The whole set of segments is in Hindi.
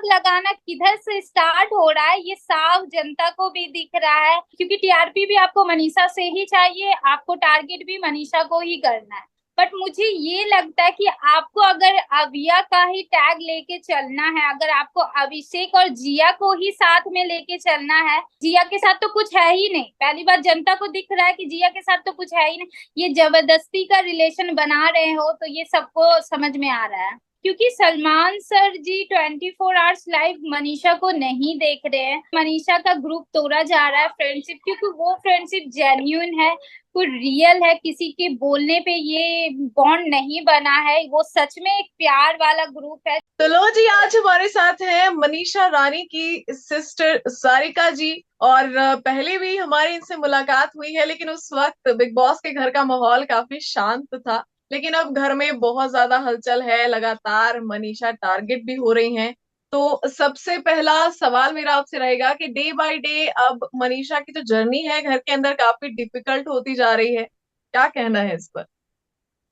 लगाना किधर से स्टार्ट हो रहा है ये साफ जनता को भी दिख रहा है, क्योंकि टीआरपी भी आपको मनीषा से ही चाहिए, आपको टारगेट भी मनीषा को ही करना है। बट मुझे ये लगता है कि आपको अगर अविया का ही टैग लेके चलना है, अगर आपको अभिषेक और जिया को ही साथ में लेके चलना है, जिया के साथ तो कुछ है ही नहीं। पहली बार जनता को दिख रहा है कि जिया के साथ तो कुछ है ही नहीं, ये जबरदस्ती का रिलेशन बना रहे हो, तो ये सबको समझ में आ रहा है। क्योंकि सलमान सर जी 24 आवर्स लाइव मनीषा को नहीं देख रहे हैं, मनीषा का ग्रुप तोड़ा जा रहा है फ्रेंडशिप, क्योंकि वो फ्रेंडशिप जेन्यून है, कोई रियल है, किसी के बोलने पे ये बॉन्ड नहीं बना है, वो सच में एक प्यार वाला ग्रुप है। तो लो जी, आज हमारे साथ हैं मनीषा रानी की सिस्टर सारिका जी। और पहले भी हमारी इनसे मुलाकात हुई है, लेकिन उस वक्त बिग बॉस के घर का माहौल काफी शांत था। लेकिन अब घर में बहुत ज्यादा हलचल है, लगातार मनीषा टारगेट भी हो रही हैं। तो सबसे पहला सवाल मेरा आपसे रहेगा कि डे बाय डे अब मनीषा की जो जर्नी है घर के अंदर काफी डिफिकल्ट होती जा रही है, क्या कहना है इस पर?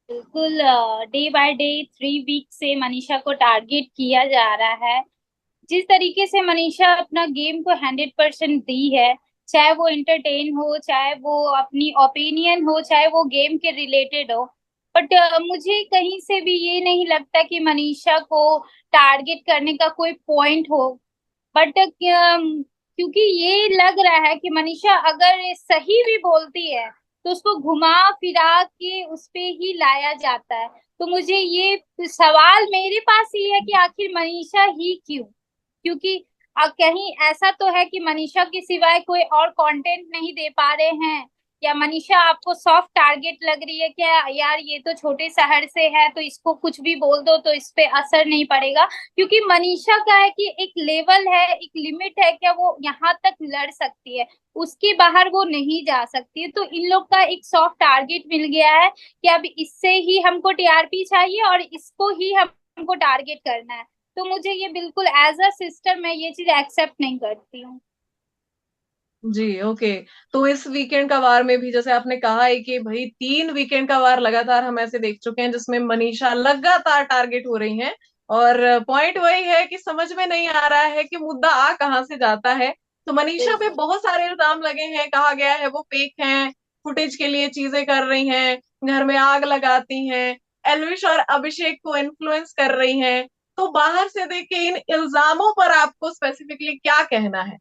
बिल्कुल, डे बाय डे 3 वीक से मनीषा को टारगेट किया जा रहा है। जिस तरीके से मनीषा अपना गेम को 100% दी है, चाहे वो इंटरटेन हो, चाहे वो अपनी ओपिनियन हो, चाहे वो गेम के रिलेटेड हो, बट मुझे कहीं से भी ये नहीं लगता कि मनीषा को टारगेट करने का कोई पॉइंट हो। बट क्योंकि ये लग रहा है कि मनीषा अगर सही भी बोलती है तो उसको घुमा फिरा के उस पे ही लाया जाता है। तो मुझे ये सवाल मेरे पास ये है कि आखिर मनीषा ही क्यों? क्योंकि कहीं ऐसा तो है कि मनीषा के सिवाय कोई और कंटेंट नहीं दे पा रहे हैं, या मनीषा आपको सॉफ्ट टारगेट लग रही है क्या, यार ये तो छोटे शहर से है तो इसको कुछ भी बोल दो तो इस पे असर नहीं पड़ेगा? क्योंकि मनीषा का है कि एक लेवल है, एक लिमिट है, क्या वो यहाँ तक लड़ सकती है, उसके बाहर वो नहीं जा सकती है। तो इन लोग का एक सॉफ्ट टारगेट मिल गया है कि अब इससे ही हमको टीआरपी चाहिए और इसको ही हमको टारगेट करना है। तो मुझे ये बिल्कुल एज अ सिस्टर मैं ये चीज एक्सेप्ट नहीं करती हूँ। जी, ओके। तो इस वीकेंड का वार में भी जैसे आपने कहा है कि भाई 3 वीकेंड का वार लगातार हम ऐसे देख चुके हैं जिसमें मनीषा लगातार टारगेट हो रही हैं। और पॉइंट वही है कि समझ में नहीं आ रहा है कि मुद्दा आ कहाँ से जाता है। तो मनीषा पे बिल्कुल। बहुत सारे इल्जाम लगे हैं, कहा गया है वो फेक हैं, फुटेज के लिए चीजें कर रही हैं, घर में आग लगाती हैं, एलविश और अभिषेक को इन्फ्लुएंस कर रही हैं। तो बाहर से देख के इन इल्जामों पर आपको स्पेसिफिकली क्या कहना है?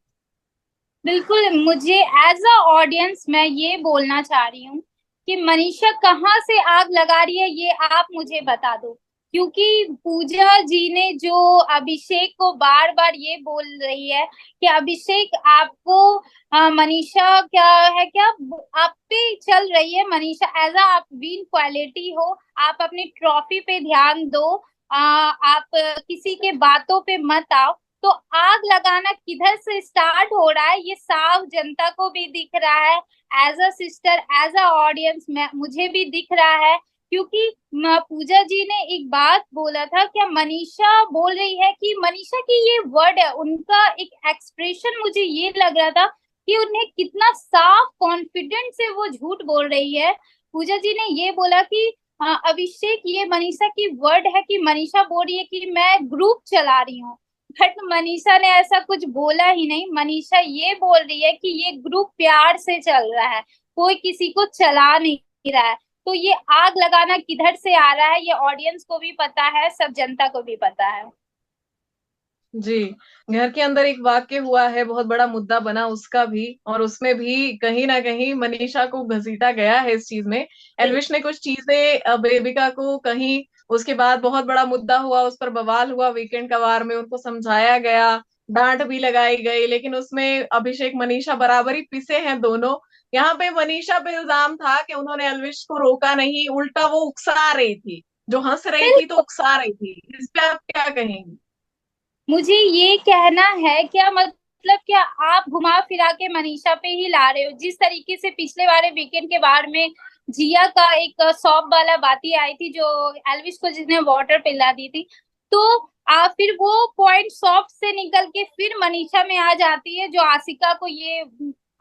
बिल्कुल, मुझे एज अ ऑडियंस मैं ये बोलना चाह रही हूँ कि मनीषा कहाँ से आग लगा रही है ये आप मुझे बता दो। क्योंकि पूजा जी ने जो अभिषेक को बार बार ये बोल रही है कि अभिषेक आपको मनीषा क्या है, क्या आप पे चल रही है मनीषा, एज अ आप विन क्वालिटी हो, आप अपनी ट्रॉफी पे ध्यान दो, आप किसी के बातों पे मत आओ। तो आग लगाना किधर से स्टार्ट हो रहा है ये साफ जनता को भी दिख रहा है, as a sister as a audience में मुझे भी दिख रहा है। क्योंकि पूजा जी ने एक बात बोला था, क्या मनीषा बोल रही है कि मनीषा की ये वर्ड है, उनका एक एक्सप्रेशन मुझे ये लग रहा था कि उन्हें कितना साफ कॉन्फिडेंट से वो झूठ बोल रही है। पूजा जी ने ये बोला कि अभिषेक ये मनीषा की वर्ड है, कि मनीषा बोल रही है कि मैं ग्रुप चला रही हूँ। बट मनीषा ने ऐसा कुछ बोला ही नहीं, मनीषा ये बोल रही है कि ये ग्रुप प्यार से चल रहा है, कोई किसी को चला नहीं रहा है। तो ये आग लगाना किधर से आ रहा है ये ऑडियंस को भी पता है, सब जनता को भी पता है। जी, घर के अंदर एक वाक्य हुआ है, बहुत बड़ा मुद्दा बना उसका भी, और उसमें भी कहीं ना कहीं मनीषा को घसीटा गया है इस चीज में। एलविश ने कुछ चीजें बेबिका को कहीं, उसके बाद बहुत बड़ा मुद्दा हुआ, उस पर बवाल हुआ वीकेंड का वार में, उनको समझाया गया, डांट भी लगाई गई, लेकिन उसमें अभिषेक मनीषा बराबर ही पिसे हैं दोनों। यहाँ पे मनीषा पे इल्जाम था कि उन्होंने एलविश को रोका नहीं, उल्टा वो उकसा रही थी, जो हंस रही थी तो बिल्कुल। उकसा रही थी। इस पे आप क्या कहेंगी? मुझे ये कहना है, क्या मतलब क्या आप घुमा फिरा के मनीषा पे ही ला रहे हो? जिस तरीके से पिछले वाले वीकेंड के बारे में जिया का एक सॉफ्ट वाला बाती आई थी, जो एल्विश को जिसने वाटर पिला दी थी, तो फिर वो पॉइंट सॉफ्ट से निकल के फिर मनीषा में आ जाती है, जो आशिका को ये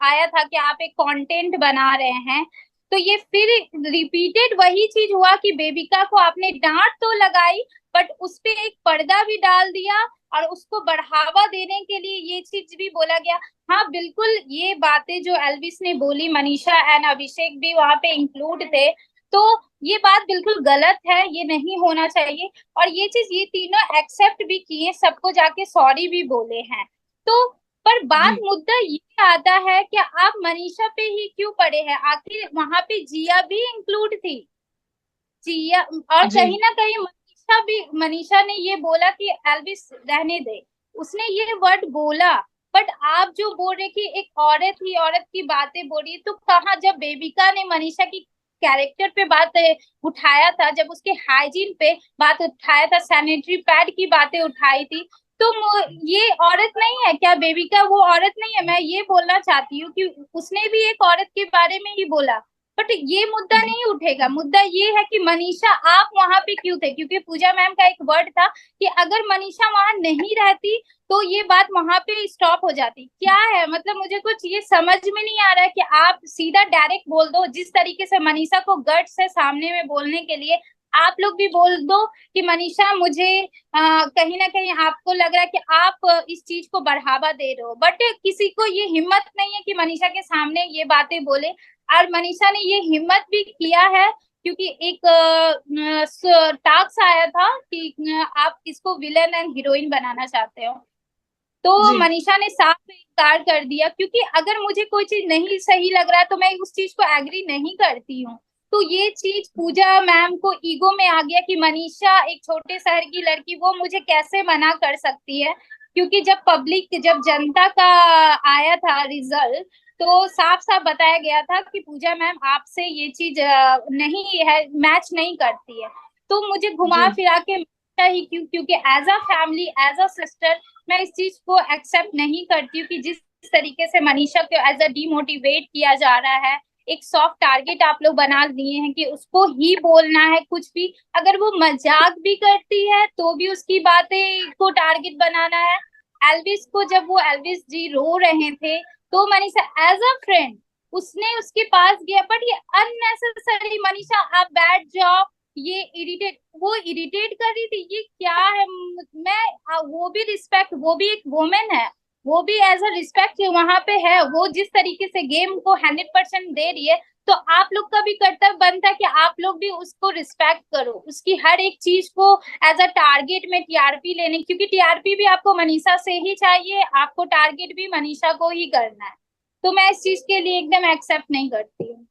आया था कि आप एक कंटेंट बना रहे हैं। तो ये फिर रिपीटेड वही चीज हुआ कि बेबिका को आपने डांट तो लगाई, बट उस पे एक पर्दा भी डाल दिया और उसको बढ़ावा देने के लिए ये चीज भी बोला गया। हाँ बिल्कुल, ये बातें जो एल्विस ने बोली, मनीषा एंड अभिषेक भी वहां पे इंक्लूड थे, तो ये बात बिल्कुल गलत है, ये नहीं होना चाहिए। और ये चीज ये तीनों एक्सेप्ट भी किए, सबको जाके सॉरी भी बोले हैं। तो पर बात जी मुद्दा ये आता है कि आप मनीषा पे ही क्यों पड़े हैं? आखिर वहां पे जिया भी इंक्लूड थी, जिया। और जी कहीं ना कहीं मनीषा भी, मनीषा ने ये बोला कि एल्विस रहने दे, उसने ये वर्ड बोला। बट आप जो बोल रहे कि एक औरत ही औरत की बातें बोल रही है, तो कहाँ, जब बेबिका ने मनीषा की कैरेक्टर पे बात उठाया था, जब उसके हाइजीन पे बात उठाया था, सैनिटरी पैड की बातें उठाई थी, तो ये औरत नहीं है क्या? बेबिका वो औरत नहीं है? मैं ये बोलना चाहती हूँ कि उसने भी एक औरत के बारे में ही बोला। बट ये मुद्दा जी नहीं उठेगा। मुद्दा ये है कि मनीषा आप वहां पे क्यों थे? क्योंकि पूजा मैम का एक वर्ड था कि अगर मनीषा वहां नहीं रहती तो ये बात वहां पे स्टॉप हो जाती। क्या है मतलब, मुझे कुछ ये समझ में नहीं आ रहा है कि आप सीधा डायरेक्ट बोल दो, जिस तरीके से मनीषा को गट्स है सामने में बोलने के लिए, आप लोग भी बोल दो कि मनीषा मुझे कहीं ना कहीं आपको लग रहा है कि आप इस चीज को बढ़ावा दे रहे हो, बट किसी को ये हिम्मत नहीं है कि मनीषा के सामने ये बातें बोले। और मनीषा ने ये हिम्मत भी किया है क्योंकि एक टास्क आया था कि आप किसको विलन एंड हीरोइन बनाना चाहते हो, तो जी मनीषा ने साफ इनकार कर दिया। क्योंकि अगर मुझे कोई चीज नहीं सही लग रहा है तो मैं उस चीज को एग्री नहीं करती हूँ। तो ये चीज पूजा मैम को ईगो में आ गया कि मनीषा एक छोटे शहर की लड़की, वो मुझे कैसे मना कर सकती है? क्योंकि जब पब्लिक, जब जनता का आया था रिजल्ट, तो साफ साफ बताया गया था कि पूजा मैम आपसे ये चीज नहीं है, मैच नहीं करती है। तो मुझे घुमा जी फिरा के ही क्यों, क्योंकि as a family, as a sister, मैं इस चीज को एक्सेप्ट नहीं करती हूँ कि जिस तरीके से मनीषा को एज अ डिमोटिवेट किया जा रहा है, एक सॉफ्ट टारगेट आप लोग बना दिए हैं कि उसको ही बोलना है कुछ भी। अगर वो मजाक भी करती है तो भी उसकी बातें को टारगेट बनाना है। एल्विस को, जब वो एल्विस जी रो रहे थे, तो मनीषा एज अ फ्रेंड उसने उसके पास गया, बट ये अननेसेसरी, मनीषा आप बैठ जाओ, ये इरिटेट, वो इरिटेट कर रही थी, ये क्या है? मैं वो भी रिस्पेक्ट, वो भी एक वुमेन है, वो भी एज अ रिस्पेक्ट वहां पे है, वो जिस तरीके से गेम को 100% दे रही है, तो आप लोग का भी कर्तव्य बनता है कि आप लोग भी उसको रिस्पेक्ट करो, उसकी हर एक चीज को एज अ टारगेट में टीआरपी लेने, क्योंकि टीआरपी भी आपको मनीषा से ही चाहिए, आपको टारगेट भी मनीषा को ही करना है। तो मैं इस चीज के लिए एकदम एक्सेप्ट नहीं करती हूँ।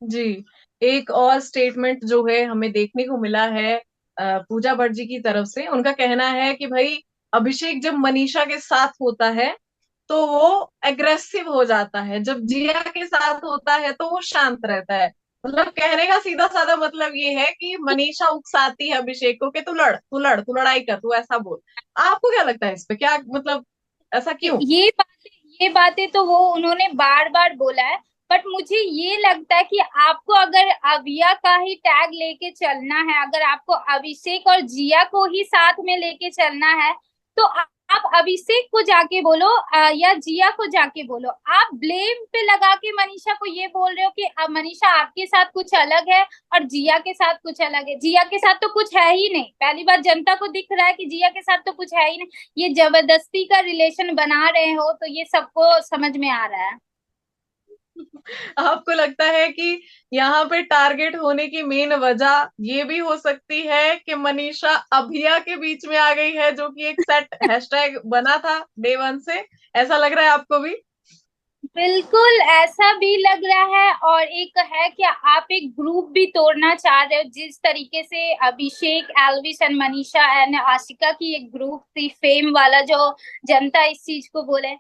जी एक और स्टेटमेंट जो है हमें देखने को मिला है पूजा भट्ट जी की तरफ से। उनका कहना है कि भाई अभिषेक जब मनीषा के साथ होता है तो वो एग्रेसिव हो जाता है, जब जिया के साथ होता है तो वो शांत रहता है। मतलब कहने का सीधा साधा मतलब ये है कि मनीषा उकसाती है अभिषेक को कि तू लड़ तू लड़ तू लड़ाई कर तू ऐसा बोल। आपको क्या लगता है इस पे, क्या मतलब ऐसा क्यों? ये बातें तो वो उन्होंने बार बार बोला है। बट मुझे ये लगता है कि आपको अगर अविया का ही टैग लेके चलना है, अगर आपको अभिषेक और जिया को ही साथ में लेके चलना है, तो आप अभिषेक को जाके बोलो या जिया को जाके बोलो। आप ब्लेम पे लगा के मनीषा को ये बोल रहे हो कि अब मनीषा आपके साथ कुछ अलग है और जिया के साथ कुछ अलग है। जिया के साथ तो कुछ है ही नहीं, पहली बार जनता को दिख रहा है कि जिया के साथ तो कुछ है ही नहीं, ये जबरदस्ती का रिलेशन बना रहे हो, तो ये सबको समझ में आ रहा है। आपको लगता है कि यहाँ पे टारगेट होने की मेन वजह ये भी हो सकती है कि मनीषा अभिया के बीच में आ गई है, जो कि एक सेट हैशटैग बना था डे वन से? ऐसा लग रहा है आपको भी? बिल्कुल ऐसा भी लग रहा है। और एक है कि आप एक ग्रुप भी तोड़ना चाह रहे हो, जिस तरीके से Abhishek, Elvis and Manisha and Ashika की एक ग्रुप थी फेम वाला, जो जनता इस चीज को बोले,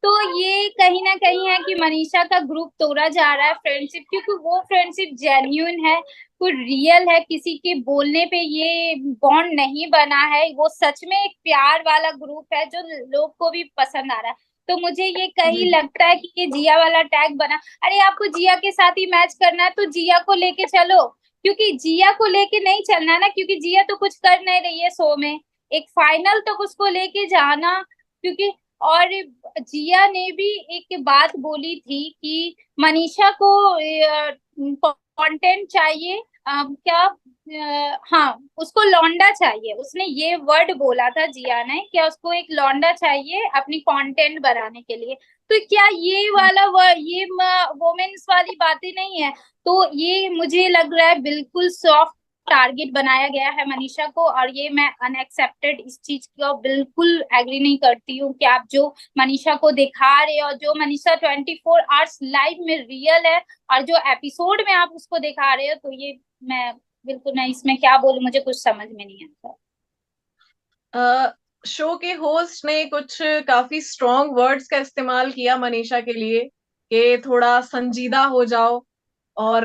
तो ये कहीं ना कहीं है कि मनीषा का ग्रुप तोड़ा जा रहा है, फ्रेंडशिप, क्योंकि वो फ्रेंडशिप जेन्यून है, कोई रियल है, किसी के बोलने पे ये बॉन्ड नहीं बना है, वो सच में एक प्यार वाला ग्रुप है जो लोग को भी पसंद आ रहा है। तो मुझे ये कहीं जी लगता है कि ये जिया वाला टैग बना। अरे आपको जिया के साथ ही मैच करना है तो जिया को लेके चलो, क्योंकि जिया को लेके नहीं चलना ना, क्योंकि जिया तो कुछ कर नहीं रही है शो में, एक फाइनल तक उसको लेके जाना। क्योंकि और जिया ने भी एक बात बोली थी कि मनीषा को कंटेंट चाहिए, क्या हाँ, उसको लौंडा चाहिए, उसने ये वर्ड बोला था जिया ने, क्या उसको एक लौंडा चाहिए अपनी कंटेंट बनाने के लिए। तो क्या ये वाला ये वोमेन्स वाली बातें नहीं है? तो ये मुझे लग रहा है बिल्कुल सॉफ्ट टारगेट बनाया गया है मनीषा को, और ये मैं अनएक्सेप्टेड इस चीज को बिल्कुल एग्री नहीं करती हूँ कि आप जो मनीषा को दिखा रहे हो, जो मनीषा 24 आवर्स लाइव में रियल है, और जो एपिसोड में आप उसको दिखा रहे हो, तो ये मैं बिल्कुल, मैं इसमें क्या बोलूं, मुझे कुछ समझ में नहीं आता। शो के होस्ट ने कुछ काफी स्ट्रॉन्ग वर्ड्स का इस्तेमाल किया मनीषा के लिए, कि थोड़ा संजीदा हो जाओ, और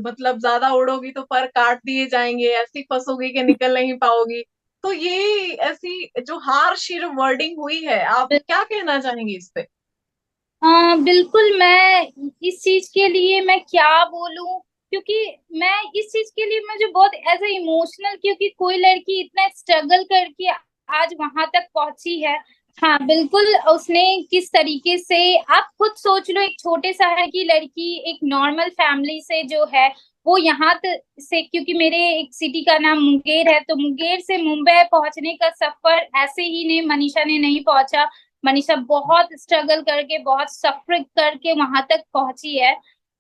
मतलब ज्यादा उड़ोगी तो पर काट दिए जाएंगे, ऐसी फंसोगी कि निकल नहीं पाओगी। तो ये ऐसी जो हार्श वर्डिंग हुई है, आप क्या कहना चाहेंगी इस पे? बिल्कुल, मैं इस चीज के लिए मैं क्या बोलूं, क्योंकि मैं इस चीज के लिए मुझे बहुत एज ए इमोशनल, क्योंकि कोई लड़की इतना स्ट्रगल करके आज वहां तक पहुंची है। हाँ बिल्कुल, उसने किस तरीके से, आप खुद सोच लो, एक छोटे शहर की लड़की एक नॉर्मल फैमिली से जो है, वो यहाँ से, क्योंकि मेरे एक सिटी का नाम मुंगेर है, तो मुंगेर से मुंबई पहुंचने का सफर ऐसे ही नहीं मनीषा ने नहीं पहुंचा। मनीषा बहुत स्ट्रगल करके, बहुत सफर करके वहां तक पहुंची है।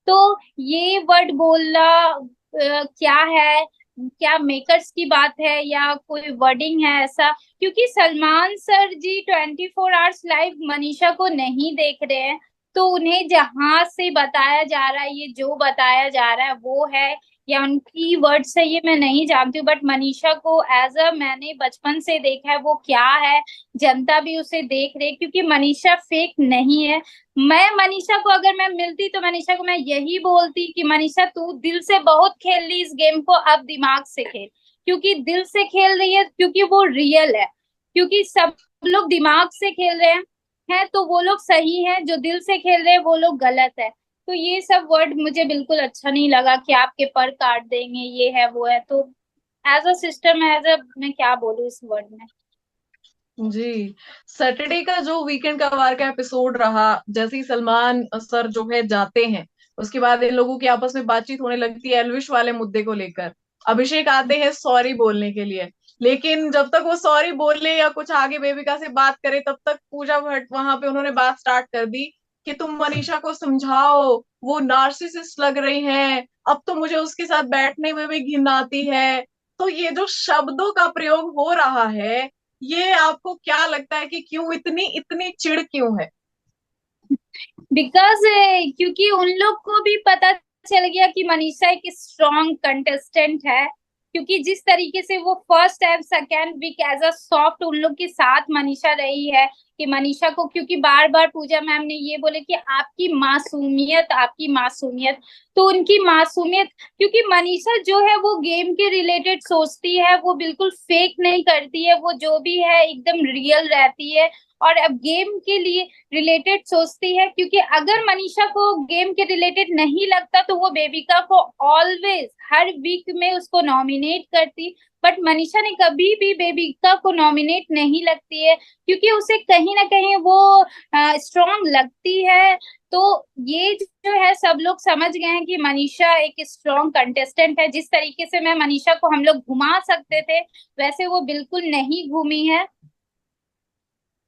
तो ये वर्ड बोलना क्या है, क्या मेकर्स की बात है या कोई वर्डिंग है ऐसा? क्योंकि सलमान सर जी 24 आवर्स लाइव मनीषा को नहीं देख रहे हैं, तो उन्हें जहां से बताया जा रहा है, ये जो बताया जा रहा है वो है या उनकी वर्ड्स है, ये मैं नहीं जानती हूँ। बट मनीषा को एज अ, मैंने बचपन से देखा है वो क्या है, जनता भी उसे देख रही है, क्योंकि मनीषा फेक नहीं है। मैं मनीषा को अगर मैं मिलती तो मनीषा को मैं यही बोलती कि मनीषा तू दिल से बहुत खेल ली इस गेम को, अब दिमाग से खेल, क्योंकि दिल से खेल रही है, क्योंकि वो रियल है। क्योंकि सब लोग दिमाग से खेल रहे हैं तो वो लोग सही हैं, जो दिल से खेल रहे हैं वो लोग गलत है। तो ये सब वर्ड मुझे बिल्कुल अच्छा नहीं लगा कि आपके पर काट देंगे, ये है वो है। तो as a system, as a, मैं क्या बोलूं इस वर्ड में। जी। सैटरडे का जो वीकेंड का वार का एपिसोड रहा, जैसे ही सलमान सर जो है जाते हैं, उसके बाद इन लोगों की आपस में बातचीत होने लगती है एल्विश वाले मुद्दे को लेकर। अभिषेक आते हैं सॉरी बोलने के लिए, लेकिन जब तक वो सॉरी बोले या कुछ आगे बेबिका से बात करे, तब तक पूजा भट्ट वहां पे उन्होंने बात स्टार्ट कर दी कि तुम मनीषा को समझाओ, वो नार्सिसिस्ट लग रही है, अब तो मुझे उसके साथ बैठने में भी घिन आती है। तो ये जो शब्दों का प्रयोग हो रहा है, ये आपको क्या लगता है कि क्यों इतनी इतनी चिढ़ क्यों है? बिकॉज क्योंकि उन लोग को भी पता चल गया कि मनीषा एक स्ट्रॉन्ग कंटेस्टेंट है, क्योंकि जिस तरीके से वो first and second week as a soft उन लोग के साथ मनीषा रही है, कि मनीषा को, क्योंकि बार बार पूजा मैम ने ये बोले कि आपकी मासूमियत, आपकी मासूमियत, तो उनकी मासूमियत, क्योंकि मनीषा जो है वो गेम के रिलेटेड सोचती है, वो बिल्कुल फेक नहीं करती है, वो जो भी है एकदम रियल रहती है, और अब गेम के लिए रिलेटेड सोचती है। क्योंकि अगर मनीषा को गेम के रिलेटेड नहीं लगता तो वो बेबिका को ऑलवेज हर वीक में उसको नॉमिनेट करती, बट मनीषा ने कभी भी बेबिका को नॉमिनेट नहीं लगती है, क्योंकि उसे कहीं ना कहीं वो स्ट्रॉन्ग लगती है। तो ये जो है सब लोग समझ गए हैं कि मनीषा एक स्ट्रॉन्ग कंटेस्टेंट है। जिस तरीके से मैं मनीषा को हम लोग घुमा सकते थे, वैसे वो बिल्कुल नहीं घूमी है।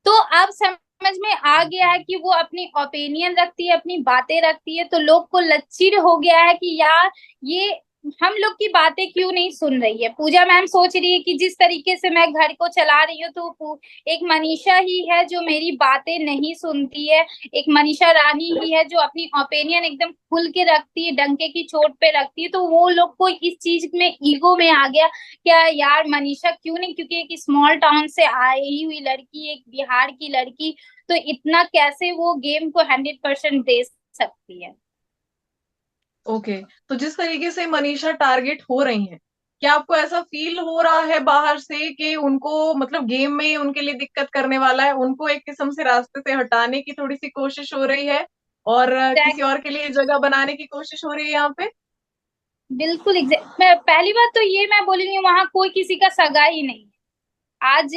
तो अब समझ में आ गया है कि वो अपनी ओपिनियन रखती है, अपनी बातें रखती है, तो लोग को लच्चिड़ हो गया है कि यार ये हम लोग की बातें क्यों नहीं सुन रही है। पूजा मैम सोच रही है कि जिस तरीके से मैं घर को चला रही हूँ, तो एक मनीषा ही है जो मेरी बातें नहीं सुनती है, एक मनीषा रानी ही है जो अपनी ओपिनियन एकदम खुल के रखती है, डंके की चोट पे रखती है। तो वो लोग को इस चीज में ईगो में आ गया, क्या यार मनीषा क्यों नहीं, क्योंकि एक स्मॉल टाउन से आई हुई लड़की, एक बिहार की लड़की, तो इतना कैसे वो गेम को 100% दे सकती है। ओके। तो जिस तरीके से मनीषा टारगेट हो रही हैं, क्या आपको ऐसा फील हो रहा है बाहर से कि उनको मतलब गेम में उनके लिए दिक्कत करने वाला है, उनको एक किस्म से रास्ते से हटाने की थोड़ी सी कोशिश हो रही है, और किसी और के लिए जगह बनाने की कोशिश हो रही है यहाँ पे? बिल्कुल एग्जैक्ट, मैं पहली बात तो ये मैं बोलूंगी, वहां कोई किसी का सगा ही नहीं। आज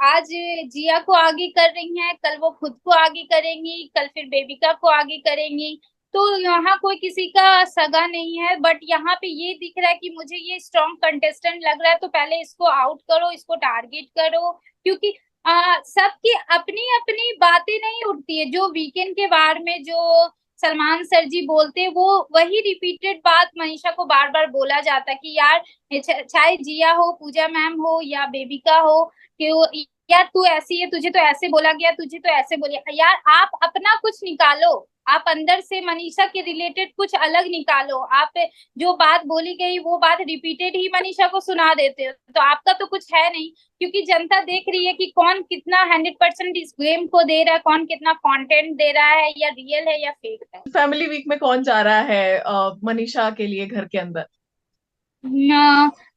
आज जिया को आगे कर रही हैं, कल वो खुद को आगे करेंगी, कल फिर बेबिका को आगे करेंगी। तो यहाँ कोई किसी का सगा नहीं है, बट यहाँ पे ये दिख रहा है कि मुझे ये स्ट्रॉन्ग कंटेस्टेंट लग रहा है, तो पहले इसको आउट करो, इसको टारगेट करो। क्योंकि सबकी अपनी अपनी बातें नहीं उठती है। जो वीकेंड के बारे में जो सलमान सर जी बोलते हैं, वो वही रिपीटेड बात मनीषा को बार बार बोला जाता है कि यार, चाहे जिया हो, पूजा मैम हो या बेबिका हो, कि यार तू ऐसी है, तुझे तो ऐसे बोला गया, तुझे तो ऐसे बोलिए। यार आप अपना कुछ निकालो, आप अंदर से मनीषा के रिलेटेड कुछ अलग निकालो। आप जो बात बोली गई वो बात रिपीटेड ही मनीषा को सुना देते हो, तो आपका तो कुछ है नहीं। क्योंकि जनता देख रही है कि कौन कितना 100% इस गेम को दे रहा है, कौन कितना कंटेंट दे रहा है, या रियल है या फेक है। फैमिली वीक में कौन जा रहा है मनीषा के लिए घर के अंदर?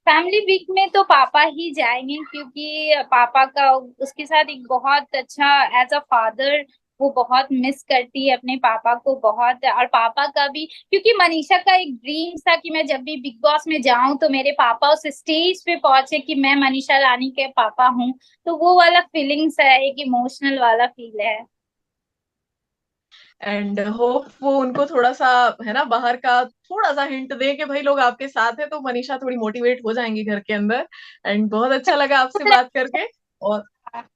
फैमिली वीक में तो पापा ही जाएंगे, क्योंकि पापा का उसके साथ एक बहुत अच्छा, एज अ फादर वो बहुत मिस करती है अपने पापा को बहुत। और पापा का भी, क्योंकि मनीषा का एक ड्रीम था कि मैं जब भी बिग बॉस में जाऊं तो मेरे पापा उस स्टेज पे पहुंचे कि मैं मनीषा रानी के पापा हूँ। तो वो वाला फीलिंग्स है, एक इमोशनल वाला फील है। एंड होप वो उनको थोड़ा सा, है ना, बाहर का थोड़ा सा हिंट दे कि भाई लोग आपके साथ है, तो मनीषा थोड़ी मोटिवेट हो जाएंगी घर के अंदर। एंड बहुत अच्छा लगा आपसे बात करके। और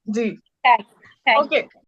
जी, थैंक ओके। यू।